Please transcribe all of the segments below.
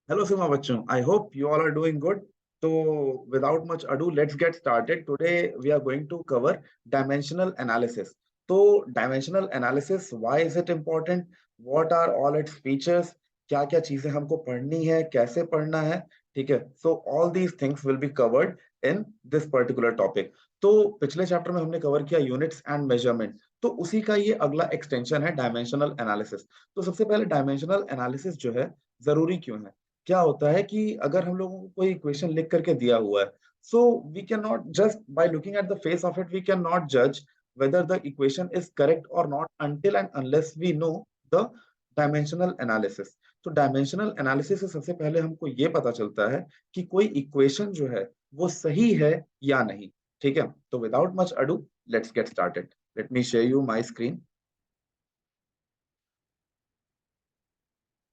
Hello, Sima Bachchon. I hope you all are doing good. So, without much ado, let's get started. Today, we are going to cover dimensional analysis. So, dimensional analysis, why is it important? What are all its features? क्या क्या चीजें हमको पढ़नी है, कैसे पढ़ना है, ठीक है? So, all these things will be covered in this particular topic. तो पिछले चैप्टर में हमने कवर किया यूनिट्स एंड मेजरमेंट, तो उसी का ये अगला एक्सटेंशन है डायमेंशनल एनालिसिस। तो सबसे पहले डायमेंशनल एनालिसिस जो है जरूरी क्यों है? क्या होता है कि अगर हम लोगों को कोई इक्वेशन लिख करके दिया हुआ है, so we can not just by looking at the face of it we can not जज whether the equation is correct or not until and unless we know the dimensional analysis. तो dimensional analysis से सबसे पहले हमको ये पता चलता है कि कोई इक्वेशन जो है वो सही है या नहीं। ठीक है, तो without much ado let's get started. Let me share you my screen.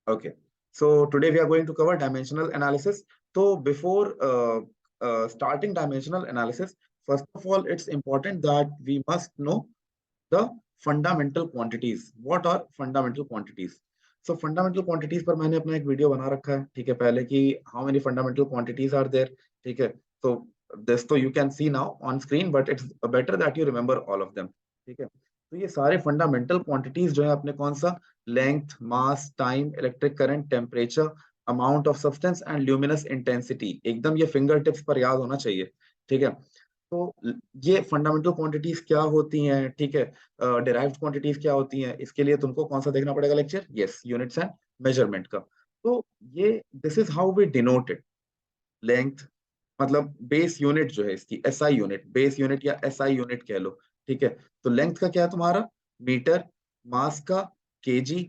Okay, so today we are going to cover dimensional analysis. So before starting dimensional analysis, first of all, it's important that we must know the fundamental quantities. What are fundamental quantities? So fundamental quantities पर मैंने अपना एक video बना रखा है, ठीक है, पहले कि how many fundamental quantities are there, ठीक है। So this तो you can see now on screen, but it's better that you remember all of them, ठीक है। तो ये सारे फंडामेंटल क्वांटिटीज जो है अपने कौन सा, length, mass, time, electric current, temperature, amount of substance and luminous intensity, एकदम ये फिंगर टिप्स पर याद होना चाहिए, ठीक है। तो ये फंडामेंटल क्वांटिटीज क्या होती हैं, ठीक है। डिराइव्ड क्वांटिटीज क्या होती हैं, इसके लिए तुमको कौन सा देखना पड़ेगा lecture, yes, units and measurement का। तो ये this is how we denote it. Length मतलब बेस यूनिट जो है इसकी, एसआई यूनिट, बेस यूनिट या एसआई यूनिट कह लो, ठीक है। तो लेंथ का क्या है तुम्हारा, मीटर, मास का केजी,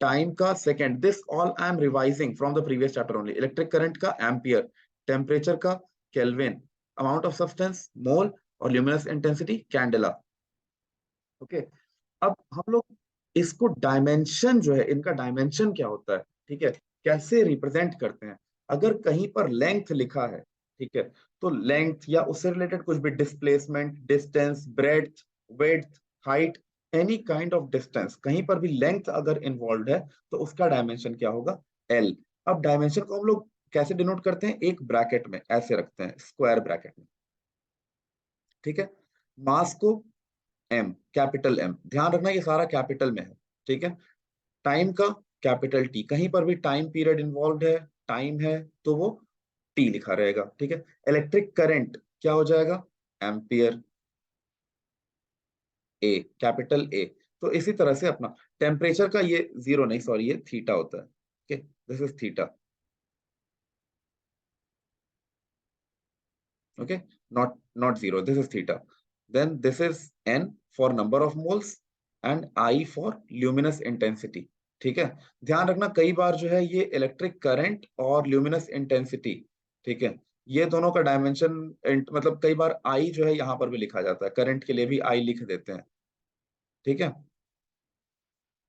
टाइम का second, this all I am revising from the previous chapter only. Electric current का एम्पियर, टेम्परेचर का केल्विन, अमाउंट ऑफ सब्सटेंस मोल, और ल्यूमिनस इंटेंसिटी कैंडेला। ओके, अब हम लोग इसको डायमेंशन जो है, इनका डायमेंशन क्या होता है, ठीक है, कैसे रिप्रेजेंट करते हैं। अगर कहीं पर लेंथ लिखा है, ठीक है, तो लेंथ या उससे रिलेटेड कुछ भी, displacement, distance, breadth, width, height, any kind of distance, कहीं पर भी लेंथ अगर इन्वॉल्व है तो उसका डायमेंशन क्या होगा, एल। अब डायमेंशन को हम लोग कैसे डिनोट करते हैं, एक ब्रैकेट में ऐसे रखते हैं, स्क्वायर ब्रैकेट में, ठीक है। मास को एम, कैपिटल एम, ध्यान रखना ये सारा कैपिटल में है, ठीक है। टाइम का कैपिटल टी, कहीं पर भी टाइम पीरियड इन्वॉल्व है, टाइम है, तो वो टी लिखा रहेगा, ठीक है। इलेक्ट्रिक करंट क्या हो जाएगा, एम्पियर, ए, कैपिटल ए। तो इसी तरह से अपना टेम्परेचर का, ये जीरो नहीं, सॉरी, ये थीटा होता है, okay, this is theta, okay, not zero, this is theta. Then this is N for number of moles and I for luminous intensity, ठीक है। ध्यान रखना कई बार जो है ये इलेक्ट्रिक करंट और ल्यूमिनस इंटेंसिटी, ठीक है, ये दोनों का डायमेंशन, मतलब कई बार आई जो है यहाँ पर भी लिखा जाता है, करंट के लिए भी आई लिख देते हैं, ठीक है,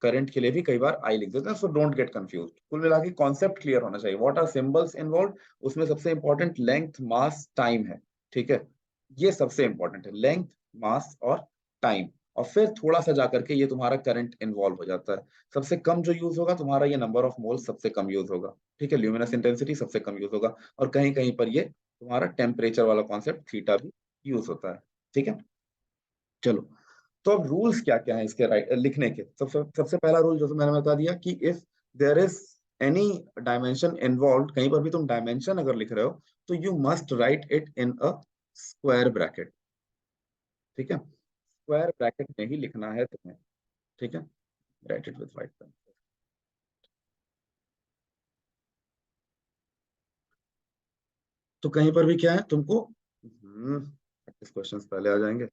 करंट के लिए भी कई बार आई लिख देते हैं, सो डोंट गेट कंफ्यूज। कुल मिला के कॉन्सेप्ट क्लियर होना चाहिए, व्हाट आर सिंबल्स इन्वॉल्व, उसमें सबसे इंपॉर्टेंट लेंथ, मास, टाइम है, ठीक है। ये सबसे इंपॉर्टेंट है, लेंथ, मास और टाइम। और फिर थोड़ा सा जाकर के ये तुम्हारा करंट इन्वॉल्व हो जाता है। सबसे कम जो यूज होगा तुम्हारा, ये नंबर ऑफ मोल सबसे कम यूज होगा, ठीक है, ल्यूमिनस इंटेंसिटी सबसे कम यूज होगा, और कहीं कहीं पर ये तुम्हारा टेम्परेचर वाला कॉन्सेप्ट थीटा भी यूज होता है, ठीक है। चलो, तो अब रूल्स क्या क्या है इसके, राइट, लिखने के। सबसे सबसे पहला रूल जो मैंने बता दिया कि if there is any dimension involve, कहीं पर भी तुम डायमेंशन अगर लिख रहे हो, तो you must write it in a square bracket, ठीक है, स्क्वायर ब्रैकेट में ही लिखना है तुम्हें, ठीक है। Write it with white pen. तो कहीं पर भी क्या है तुमको, प्रैक्टिस क्वेश्चंस पहले आ जाएंगे।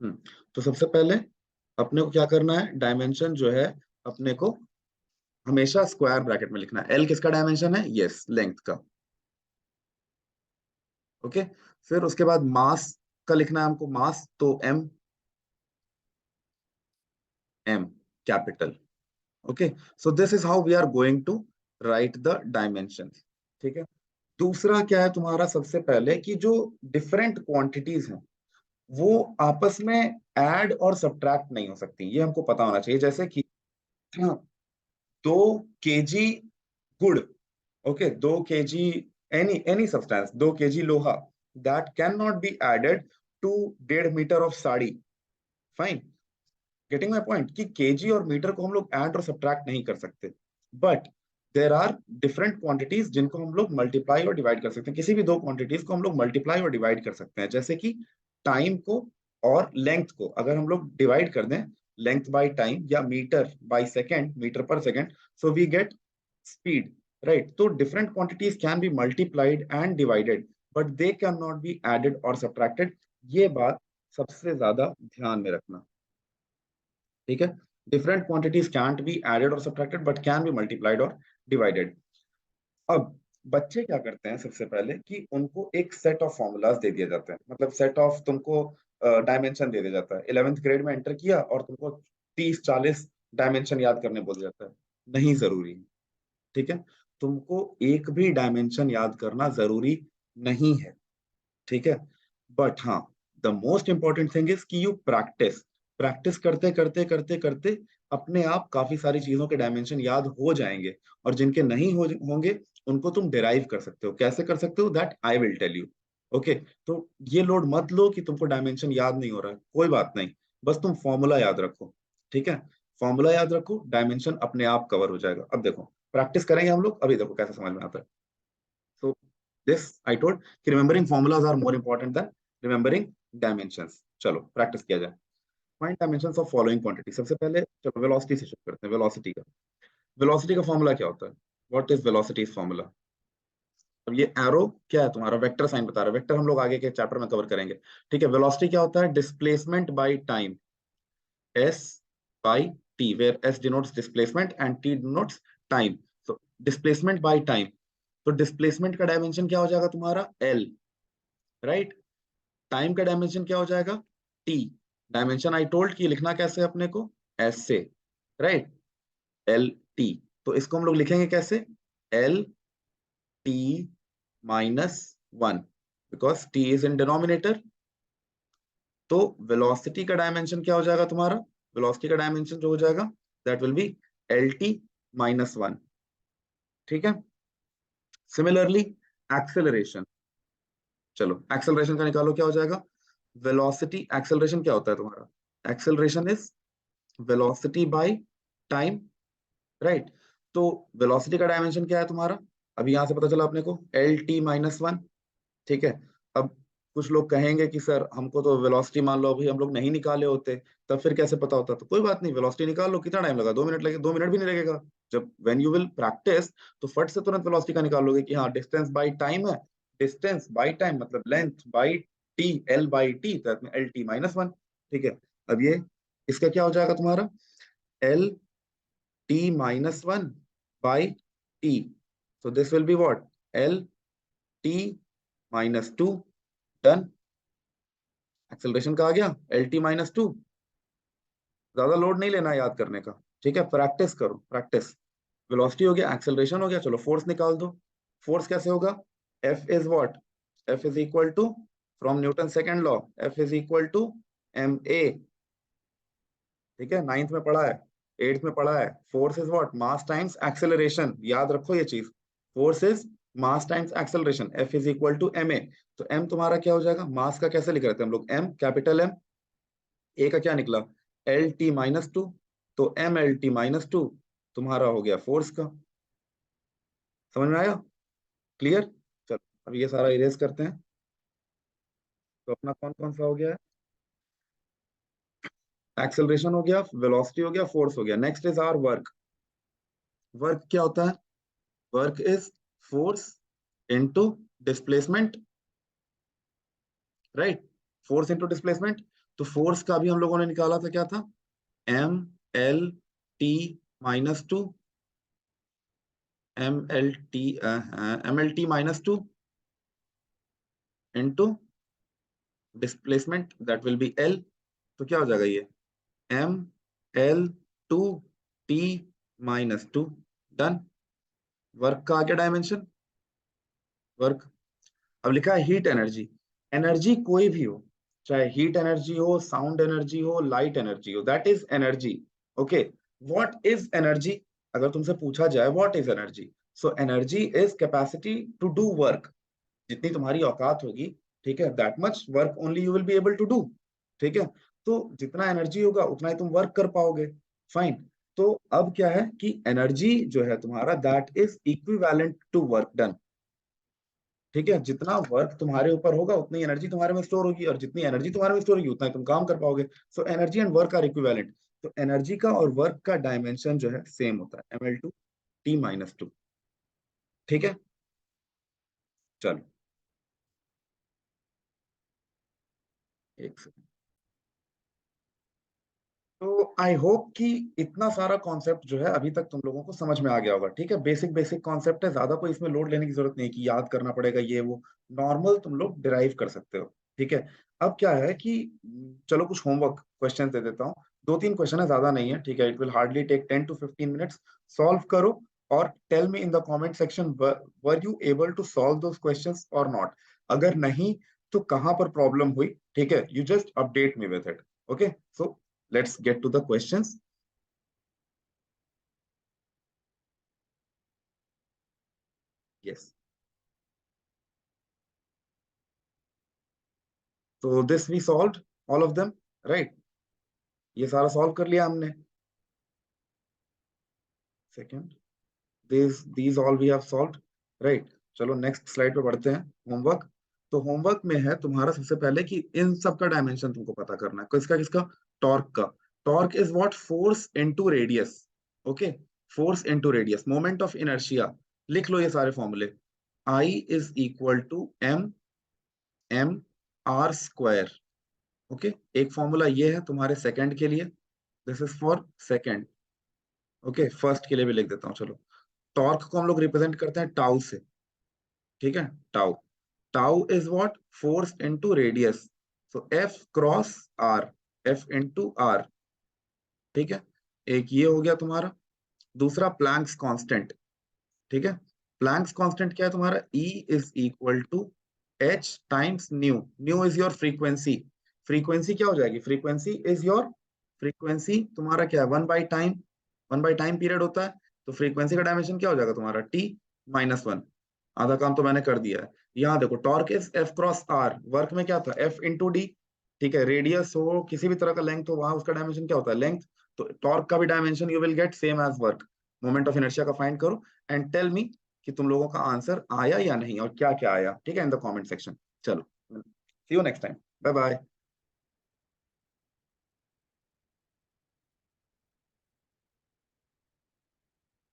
हम्म, तो सबसे पहले अपने को क्या करना है, डायमेंशन जो है अपने को हमेशा स्क्वायर ब्रैकेट में लिखना है। एल किसका डायमेंशन है, यस, लेंथ का, ओके। फिर उसके बाद मास का लिखना है हमको, मास तो M, M capital, okay. So this is how we are going to write the dimension, ठीक है। दूसरा क्या है तुम्हारा, सबसे पहले कि जो डिफरेंट क्वांटिटीज हैं वो आपस में ऐड और सब्ट्रैक्ट नहीं हो सकती, ये हमको पता होना चाहिए। जैसे कि हाँ, 2 kg गुड़, okay, 2 kg any substance, 2 kg लोहा, that cannot be added to 1.5 metre of sari. Fine, getting my point कि केजी और मीटर को हम लोग ऐड और सब्ट्रैक्ट नहीं कर सकते, but there are different quantities जिनको हम लोग मल्टीप्लाई और डिवाइड कर सकते हैं. किसी भी दो क्वांटिटीज को हम लोग मल्टीप्लाई और डिवाइड कर सकते हैं, जैसे कि टाइम को और लेंथ को अगर हम लोग डिवाइड कर दें, लेंथ बाय टाइम या metre by second, metre per second, so we get speed, right. तो different quantities can be multiplied and divided, but they can not be added और सब्ट्रैक्टेड. ये बात सबसे ज्यादा ध्यान में रखना, ठीक है. Different quantities can't be added और subtracted but can be multiplied और डिवाइडेड. अब बच्चे क्या करते हैं, सबसे पहले कि उनको एक सेट ऑफ फॉर्मूलाज दे दिया जाता है, मतलब सेट ऑफ तुमको डायमेंशन दे दिया जाता है. 11th ग्रेड में एंटर किया और तुमको 30-40 डायमेंशन याद करने बोल जाता है. नहीं जरूरी, ठीक है. तुमको एक भी डायमेंशन याद करना जरूरी नहीं है, ठीक है. बट हाँ, the most important thing is कि यू प्रैक्टिस. प्रैक्टिस करते करते करते करते अपने आप काफी सारी चीजों के डायमेंशन याद हो जाएंगे, और जिनके नहीं होंगे उनको तुम डिराइव कर सकते हो. कैसे कर सकते हो, that I will tell you. Okay, तो ये लोड मत लो कि तुमको डायमेंशन याद नहीं हो रहा है, कोई बात नहीं, बस तुम फॉर्मूला याद रखो, ठीक है. फॉर्मूला याद रखो, डायमेंशन अपने आप कवर हो जाएगा. अब देखो प्रैक्टिस करेंगे हम लोग, अभी देखो कैसे समझ में आता है. So this I told कि remembering formulas are more important than remembering dimensions. चलो प्रैक्टिस किया जाए. Find dimensions of following quantity. सबसे पहले चलो वेलोसिटी से शुरू करते हैं. वेलोसिटी का फॉर्मूला क्या होता है? What is velocity's formula? अब ये एरो क्या है तुम्हारा, वेक्टर साइन बता रहा है. वेक्टर हम लोग आगे के चैप्टर में कवर करेंगे, ठीक है. वेलोसिटी क्या होता है? Displacement by time, s by t, where s denotes displacement and t denotes time. So displacement by time, तो डिस्प्लेसमेंट का डायमेंशन क्या हो जाएगा तुम्हारा? L, right. टाइम का डायमेंशन क्या हो जाएगा? T. डायमेंशन आई टोल्ड कि लिखना कैसे अपने को? S से, राइट. L T. तो इसको हम लोग लिखेंगे कैसे? L T minus 1, because T is in denominator. तो वेलोसिटी का डायमेंशन क्या हो जाएगा तुम्हारा? वेलोसिटी का डायमेंशन जो हो जाएगा, that will be LT minus 1, ठीक है. सिमिलरली एक्सेलरेशन, चलो एक्सेलरेशन का निकालो, क्या हो जाएगा? वेलोसिटी, एक्सेलरेशन क्या होता है तुम्हारा? Acceleration is velocity by time, right. तो वेलोसिटी का डायमेंशन क्या है तुम्हारा? अभी यहां से पता चला अपने को LT माइनस 1, ठीक है. अब कुछ लोग कहेंगे कि सर हमको तो वेलोसिटी मान लो अभी हम लोग नहीं निकाले होते, तब फिर कैसे पता होता? तो कोई बात नहीं, वेलोसिटी निकाल लो. कितना टाइम लगा? 2 मिनट लगे? 2 मिनट भी नहीं लगेगा. जब व्हेन यू विल प्रैक्टिस तो फट से तुरंत वेलोसिटी का निकाल लोगे कि हाँ डिस्टेंस बाय टाइम है. डिस्टेंस बाय टाइम मतलब length by T, L by T, तो LT माइनस 1, ठीक है. अब ये इसका क्या हो जाएगा तुम्हारा? LT minus 1 by T. So this will be what? LT minus 2. Done. Acceleration का आ गया LT minus 2. ज्यादा लोड नहीं लेना याद करने का, ठीक है. प्रैक्टिस करो, प्रैक्टिस. वेलोसिटी हो गया, एक्सेलरेशन हो गया, चलो फोर्स निकाल दो. फोर्स कैसे होगा? F is what? F is equal to, from Newton second law, F is equal to ma, ठीक है. 9th में पढ़ा है, 8th में पढ़ा है. Force is what? Mass times acceleration. याद रखो ये चीज, force is mass times acceleration. F is equal to ma. तो m तुम्हारा क्या हो जाएगा? मास का कैसे लिख रहे थे हम लोग? m, capital M. a का क्या निकला? LT minus 2. तो MLT माइनस 2 तुम्हारा हो गया फोर्स का. समझ में आया? क्लियर? चलो अब ये सारा इरेज करते हैं. तो अपना कौन कौन सा हो गया है? एक्सेलरेशन हो गया, वेलोसिटी हो गया, फोर्स हो गया. Next is our work. Work क्या होता है? Work is force into displacement, right. Force into displacement. तो फोर्स का भी हम लोगों ने निकाला था, क्या था? MLT minus 2, MLT minus 2 into displacement, that will be L. तो क्या हो जाएगा ये? ML2T minus 2. डन. वर्क का आगे डायमेंशन, वर्क. अब लिखा है हीट एनर्जी. एनर्जी कोई भी हो, चाहे हीट एनर्जी हो, साउंड एनर्जी हो, लाइट एनर्जी हो, that is energy. Okay, what is energy? अगर तुमसे पूछा जाए what is energy, so energy is capacity to do work. जितनी तुम्हारी औकात होगी, ठीक है, that much work only you will be able to do. ठीक है, तो जितना एनर्जी होगा उतना ही तुम वर्क कर पाओगे। फाइन। तो अब क्या है कि एनर्जी जो है तुम्हारा, that is equivalent to work done. ठीक है, जितना वर्क तुम्हारे ऊपर होगा उतनी एनर्जी तुम्हारे में स्टोर होगी, और जितनी एनर्जी तुम्हारे में स्टोर होगी उतना ही तुम काम कर पाओगे। So energy and work are equivalent. तो एनर्जी का और वर्क का डायमेंशन जो है सेम होता है, ml/t-2। ठीक है, चलो एक सेकंड। तो आई होप कि इतना सारा कॉन्सेप्ट जो है अभी तक तुम लोगों को समझ में आ गया होगा। ठीक है, बेसिक बेसिक कॉन्सेप्ट है, ज्यादा कोई इसमें लोड लेने की जरूरत नहीं कि याद करना पड़ेगा ये वो। नॉर्मल तुम लोग डिराइव कर सकते हो। ठीक है, अब क्या है कि चलो कुछ होमवर्क क्वेश्चन दे देता हूँ। 2-3 क्वेश्चन है, ज्यादा नहीं है। ठीक है, it will hardly take 10 to 15 minutes. Solve करो और tell me in the comment section, were you able to solve those questions और नॉट। अगर नहीं तो कहाँ पर प्रॉब्लम हुई, ठीक है, you just update me with it. Okay, so let's get to the questions. Yes. So this we solved all of them, right? ये सारा सॉल्व कर लिया हमने। Second, these all we have solved, right? चलो next slide पे बढ़ते हैं। Homework. तो होमवर्क में है तुम्हारा सबसे पहले कि इन सब का डायमेंशन तुमको पता करना है। किसका किसका? टॉर्क का। Torque is what? Force into radius. Okay, force into radius. Moment of inertia, लिख लो ये सारे फॉर्मूले। I is equal to m m r square. Okay, एक फॉर्मूला ये है तुम्हारे सेकंड के लिए, this is for second. Okay, first के लिए भी लिख देता हूँ चलो। टॉर्क को हम लोग रिप्रेजेंट करते हैं टाउ से। ठीक है, tau. Tau is what? Force into radius. So F cross R, F into R. ठीक है, एक ये हो गया तुम्हारा। दूसरा प्लैंक्स कांस्टेंट। ठीक है, प्लैंक्स कांस्टेंट क्या है तुम्हारा? E is equal to h times nu. Nu is your frequency. Frequency क्या हो जाएगी? फ्रीक्वेंसी इज योर, फ्रीक्वेंसी तुम्हारा क्या है? 1/टाइम, 1/टाइम पीरियड होता है। तो फ्रीक्वेंसी का डायमेंशन क्या हो जाएगा तुम्हारा? t-1। आधा काम तो मैंने कर दिया है। यहाँ देखो, torque is F cross R. Work में क्या था? F into D. ठीक है, रेडियस हो किसी भी तरह का लेंथ हो, वहां उसका डायमेंशन क्या होता है? लेंथ। तो टॉर्क का भी dimension you will get same as work. Moment of inertia का फाइंड करो एंड टेल मी कि तुम लोगों का आंसर आया या नहीं और क्या क्या आया। ठीक है, इन द कमेंट सेक्शन। चलो, see you next time. Bye bye.